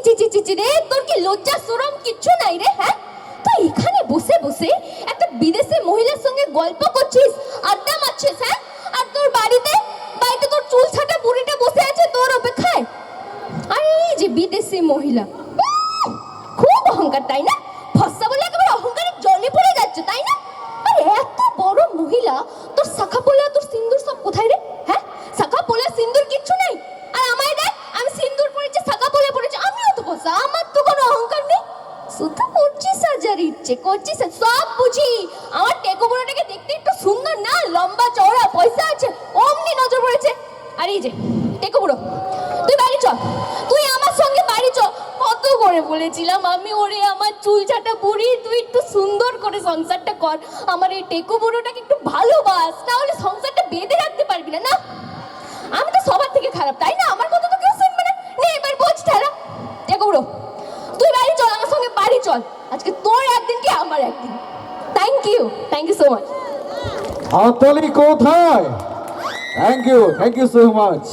চি রে, তোর কি লজ্জা শরম কিচ্ছু নাই রে? হ্যাঁ, তুই এখানে বসে বসে একটা বিদেশি মহিলার সঙ্গে গল্প করছিস, আড্ডা মারছিস, হ্যাঁ? আর তোর বাড়িতে বাড়িতে তোর চুল ছাটা বুড়িটা বসে আছে তোর অপেক্ষায়। আর এই যে বিদেশি মহিলা, খুব অহংকার তাই না? ফসা বলে একেবারে অহংকারের জলে পড়ে যাচ্ছে তাই না? আরে এত বড় মহিলা, তোর শাখা পোলা তোর সিন্দুর সব কোথায় রে? হ্যাঁ, শাখা পোলা সিন্দুর কিচ্ছু নেই। আর আমায় দেখ, আমি সিন্দুর পরেছি, শাখা পোলা পরেছি, আমিও তো ফসা, আমার তো কোনো অহংকার নেই। শুধু করছিস হাজার ইচ্ছে করছিস, সব বুঝি। আমার টেকো বুড়োটাকে দেখতে একটু সুন্দর না, লম্বা চওড়া, পয়সা আছে, অমনি নজর পড়েছে। আর এই যে টেকো বুড়ো, তুই বাড়ি চল, তুই আমার সঙ্গে বাড়ি চল। কত করে বলেছিলাম আমি, ওরে আমার চুল ছাটা বুড়ি, তুই একটু সুন্দর করে সংসারটা কর, আমার এই টেকো বুড়োটাকে একটু ভালোবাস, তাহলে সংসারটা বেঁধে রাখতে পারবি না। না, আমি তো সবার থেকে খারাপ তাই না? আমার কথা তো কেউ শুনবে না। নে এবার বোঝ ঠেলা। টেকো বুড়ো, তুই বাড়ি চল, আমার সঙ্গে বাড়ি চল। আজকে তোর একদিন কি আমার একদিন। Thank you so much. হাততালি কোথায়? Thank you so much.